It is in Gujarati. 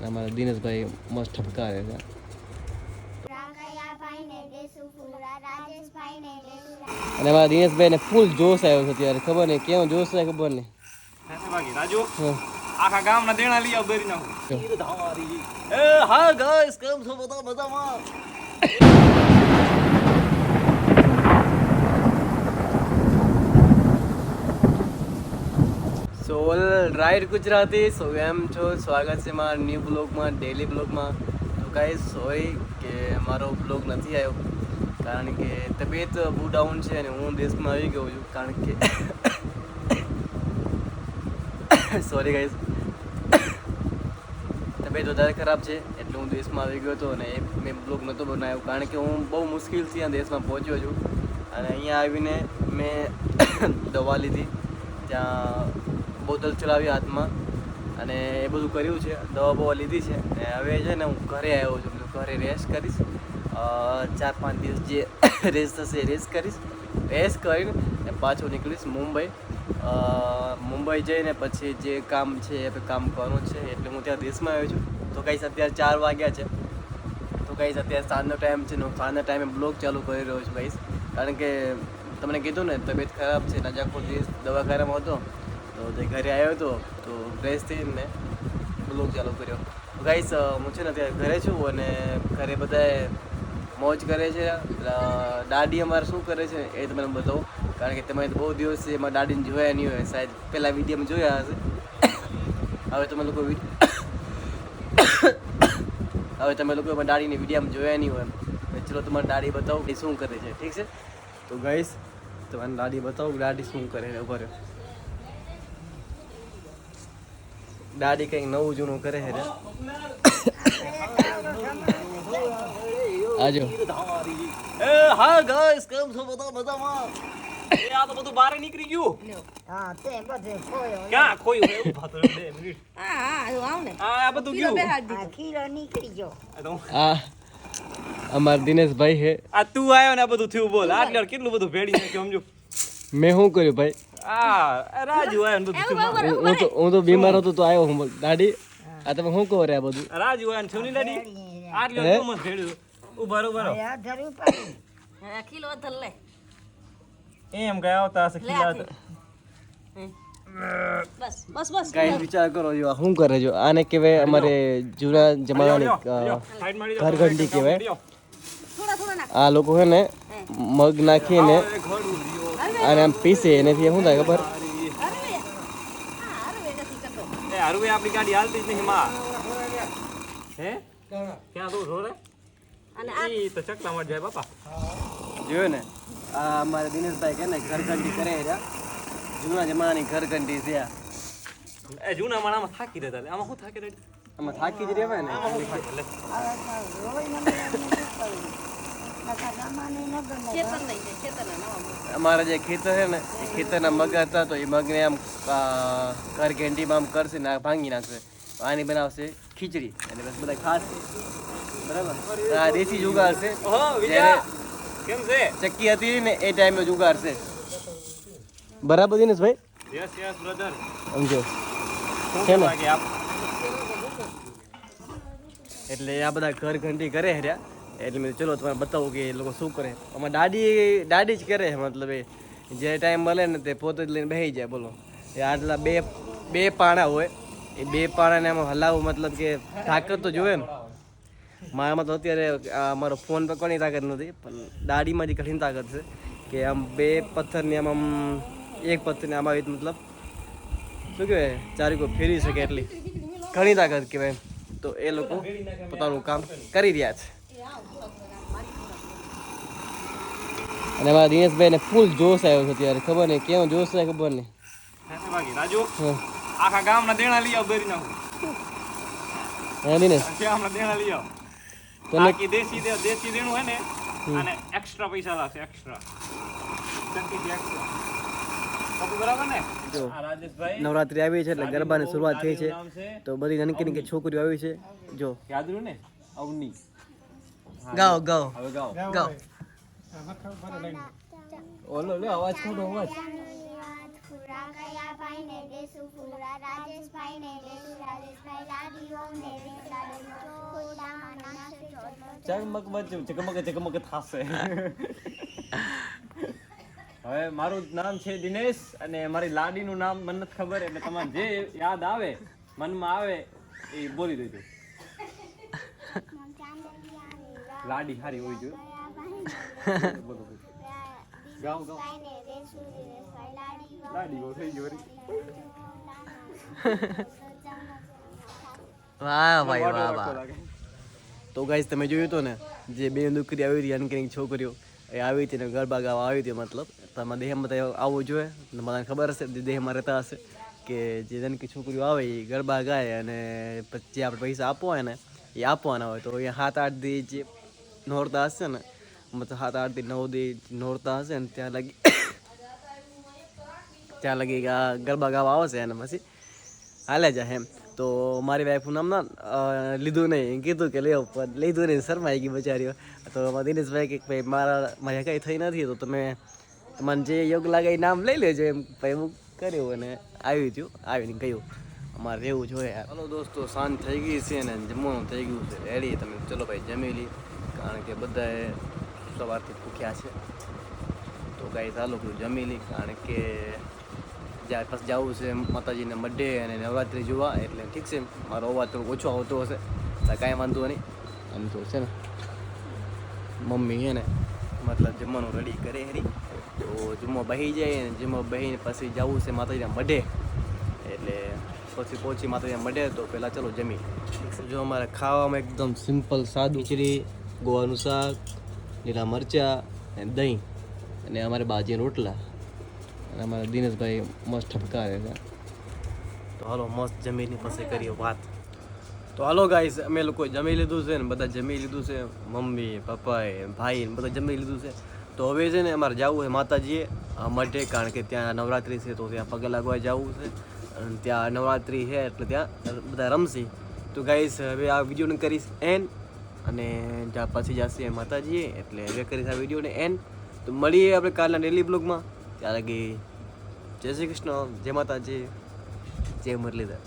અને અમારા દિનેશભાઈ મસ્ત ઠપકારે છે. અને અમારા દિનેશભાઈને ફૂલ જોશ આવ્યો છે ત્યારે, ખબર નહીં કેવો જોશ છે ખબર નહીં. રાજુ આખા ગામના દેણા લઈ આવ દરી નાખું. હા ગાઈસ કેમ છો બધા મજામાં? So all right Gujarati. So એમ છો, સ્વાગત છે મારા ન્યૂ બ્લોગમાં, ડેલી બ્લોગમાં. તો ગાઈસ સોરી કે મારો બ્લોગ નથી આવ્યો, કારણ કે તબિયત બહુ ડાઉન છે અને હું દેશમાં આવી ગયો છું. કારણ કે સોરી ગાઈસ, તબિયત વધારે ખરાબ છે એટલે હું દેશમાં આવી ગયો હતો અને મેં બ્લોગ નહોતો બનાવ્યો. કારણ કે હું બહુ મુશ્કેલથી આ દેશમાં પહોંચ્યો છું અને અહીંયા આવીને મેં દવા લીધી, ત્યાં બોટલ ચલાવી હાથમાં અને એ બધું કર્યું છે, દવા બવા લીધી છે. અને હવે છે ને હું ઘરે આવ્યો છું, ઘરે રેસ્ટ કરીશ. 4-5 દિવસ જે રેસ્ટ થશે એ રેસ્ટ કરીશ. રેસ્ટ કરીને પાછો નીકળીશ મુંબઈ. મુંબઈ જઈને પછી જે કામ છે એ કામ કરવાનું છે, એટલે હું ત્યાં દેશમાં આવ્યો છું. તો કંઈ અત્યારે 4 વાગ્યા છે, તો કંઈ અત્યારે સાંજનો ટાઈમ છે ને હું સાંજના ટાઈમે બ્લોગ ચાલુ કરી રહ્યો છું ગાઈસ. કારણ કે તમને કીધું ને તબિયત ખરાબ છે, નજાખો દિવસ દવાખાનામાં હતો, તો તે ઘરે આવ્યો હતો તો ફ્રેશ થઈને બ્લોગ ચાલુ કર્યો. તો ગાઈસ હું છે ને અત્યારે ઘરે છું અને ઘરે બધાએ મોજ કરે છે. દાદી અમારે શું કરે છે એ તમને બતાવું, કારણ કે તમે બહુ દિવસ એમાં દાદીને જોયા નહીં હોય, શાયદ પહેલાં વિડીયોમાં જોયા હશે. હવે તમે લોકો એમાં દાદીની વિડીયોમાં જોયા નહીં હોય, ચલો તમારે દાદી બતાવું કે શું કરે છે. ઠીક છે, તો ગાઈસ તમારે દાદી બતાવું દાદી શું કરે છે. ઉભા રહ્યો, દાદી કંઈક નવું જૂનું કરે છે. આજો હા ગાઈસ કેમ છો બધા મજામાં? આ તો બધું બહાર નીકળી ગયું. હા તે બધે ખોયો. ક્યાં ખોયું એવું ભાતો 2 મિનિટ. હા આવ ને. આ બધું ગયું. આ ખીરો નીકળી ગયો. આ અમાર દિનેશભાઈ હે. આ તું આવ્યો ને આ બધું થયું. બોલ આટલે કેટલું બધું ભેડી નાખ્યું સમજો. મેં શું કર્યું ભાઈ? આ રાજુ આવ્યો ને બધું થયું. હું તો બીમાર હતો તો આવ્યો હું. દાદી આ તમે શું કહો રે? આ બધું રાજુ આવ્યો ને છોની દાડી આટલે તો મત ભેડ્યું. ઉભા આ ધરું પાડી. હા કિલો ધર લે. એમ કઈ આવતા હશે ખીલા. બસ બસ બસ. ગાઈસ વિચાર કરો, જો આ શું કરે? જો આને કહેવાય અમારે જૂના જમાનાની ઘરઘંટી કહેવાય. થોડા થોડા નાખ. આ લોકો છે ને મગ નાખીને અને આમ પીસે, એનાથી શું થાય ખબર? અરે હા અરે નથી કરતો. એ હરવે આપણી ગાડી હાલતી જ નહીં માં. હે ક્યાં દૂર રોરે? અને ઈ તો ચકલા માં જાય બાપા. જોયો ને, આ અમારે દિનેશભાઈ કે ને ઘરઘંટી કરે છે, જૂના જમાનાની ઘરઘંટી છે આ. એ જૂના માણામાં થાકી દેતા. આમાં શું થાકી દેતા? આમાં થાકી જ રહેવાય ને. ખેતર નહીં છે, ખેતરના નવા. અમારા જે ખેતર છે ને એ ખેતરના મગ હતા, તો એ મગને આમ ઘરઘંટીમાં આમ કરશે ને ભાંગી નાખશે. આની બનાવશે ખીચડી અને બસ બધા ખાશે. બરાબર, આ દેશી જુગાર છે. ઓહો વિજય જ્યારે કેમ છે? ચક્કી હતી ને એ ટાઈમનો જુગાર છે. બરાબર દિનેશભાઈ? Yes yes brother. સમજો શું છે ને? લાગે આપ? એટલે આ બધા ઘરઘંટી કરે રહ્યા. એટલે મેં ચલો તમારે બતાવું કે એ લોકો શું કરે. આમાં દાદી જ કરે છે. મતલબ એ જે ટાઈમ મળે ને તે પોતે જ લઈને બેસી જાય. બોલો, એ આટલા બે પાણા હોય, એ 2 પાણાને આમાં હલાવવું, મતલબ કે તાકાત તો જોવે ને. મારામાં તો અત્યારે મારો ફોન પકડવાની તાકાત નથી, પણ દાઢીમાં જે કઠિન તાકાત છે કે આમ 2 પથ્થરની આમ 1 પથ્થરને આમાં આવી, મતલબ શું કહેવાય, ચારીકો ફેરવી શકે એટલી ઘણી તાકાત કહેવાય. તો એ લોકો પોતાનું કામ કરી રહ્યા છે. અને અમારા દિનેશભાઈને ફૂલ જોશ આવ્યો છે ત્યારે, ખબર નહીં કેવો જોશ છે ખબર નહીં. રાજુ આખા ગામના દેણા લઈ આવ દરી નાખું. હે દિનેશ? ગામના દેણા લઈ આવ. બાકી દેશી દેણું હે ને અને એક્સ્ટ્રા પૈસા લાગશે. એક્સ્ટ્રા બરાબર ને? નવરાત્રી આવી છે એટલે ગરબાની શરૂઆત થઈ છે, તો બધી નાની નાની છોકરીઓ આવી છે. જો યાદ રહ્યું ને અવની? ગાઓ ગાઓ હવે ગાઓ ગાઓ. ઓલો લે અવાજ કાઢો, અવાજ. રાજેશભાઈ ને દેસુ ફૂલા રાજેશભાઈ ને દેસુ રાજેશભાઈ લાડીઓ ને વેલા ચકમક થાશે. હવે મારું નામ છે દિનેશ અને મારી લાડીનું નામ મને નથી ખબર, એટલે તમારે જે યાદ આવે મનમાં આવે એ બોલી દેજો. લાડી હારી હોવી જોઈએ. બોલો બોલો. ગાવ લાડી ગો થઈ ગયો. વાહ ભાઈ વાહ વાહ. તો ગાઈસ તમે જોયું તો ને જે બે દીકરી આવી હતી અનકરિંગ છોકરીઓ એ આવી હતી ને ગરબા ગાવા આવી હતી, મતલબ તમારા દેહમાં તો આવવું જોઈએ. મને ખબર હશે જે દેહમાં રહેતા હશે કે જે નનકી છોકરીઓ આવે એ ગરબા ગાય અને પછી જે આપણે પૈસા આપવા હોય ને એ આપવાના હોય. તો અહીંયા 7-8 દી જે નોરતા હશે ને, મતલબ 7-8 થી 9 દી નોરતા હશે ને ત્યાં લગી આ ગરબા ગાવા આવશે અને પછી હાલે જાય એમ. તો મારી વાઈફનું નામ ના લીધું નહીં, કીધું કે લેવો પણ લીધું નહીં, શરમાઈ ગઈ બચારીઓ. તો દિનેશભાઈ કે ભાઈ મારે કંઈ થઈ નથી, તો તમે તમને જે યોગ લાગે એ નામ લઈ લેજો એમ. ભાઈ હું કર્યું અને આવીને ગયું અમારે રહેવું જોઈએ. ચાલો દોસ્તો, સાંજ થઈ ગઈ છે ને જમવાનું થઈ ગયું છે રેડી. તમે ચલો ભાઈ જમી લી, કારણ કે બધાએ સવારથી ભૂખ્યા છે. તો ગાઈ ચાલો જમી લી, કારણ કે જ્યાં પછી જવું છે માતાજીને મઢે અને નવરાત્રિ જોવા, એટલે ઠીક છે મારો અવાજ થોડો ઓછો આવતો હશે તો કાંઈ વાંધો નહીં. આમ તો છે ને મમ્મી છે ને મતલબ જમવાનું રેડી કરે હરી, તો જમવા બહી જાય ને જમવા બહીને પછી જવું છે માતાજીના મઢે, એટલે પછી પહોંચી માતાજીના મઢે. તો પહેલાં ચલો જમી. જો અમારે ખાવામાં એકદમ સિમ્પલ સાદું ખીચડી, ગોવાનું શાક, લીલા મરચાં અને દહીં અને અમારે બાજીના રોટલા અને અમારા દિનેશભાઈ મસ્ત ઠપકારે છે. તો હાલો મસ્ત જમીને પછી કરીએ વાત. તો હાલો ગાઈસ, અમે લોકો જમી લીધું છે ને, બધા જમી લીધું છે, મમ્મી પપ્પાએ ભાઈ બધા જમી લીધું છે. તો હવે છે ને અમારે જવું છે માતાજીએ મઢે, કારણ કે ત્યાં નવરાત્રિ છે તો ત્યાં પગે લાગવા જવું છે અને ત્યાં નવરાત્રિ છે એટલે ત્યાં બધા રમશે. તો ગાઈસ હવે આ વિડીયોને કરીશ એન્ડ, અને જ્યાં પછી જશે માતાજીએ, એટલે હવે કરીશ આ વિડીયોને એન્ડ. તો મળીએ આપણે કાલના ડેલી બ્લોગમાં. ત્યાં લગી જય શ્રી કૃષ્ણ, જય માતાજી, જય મુરલીધર.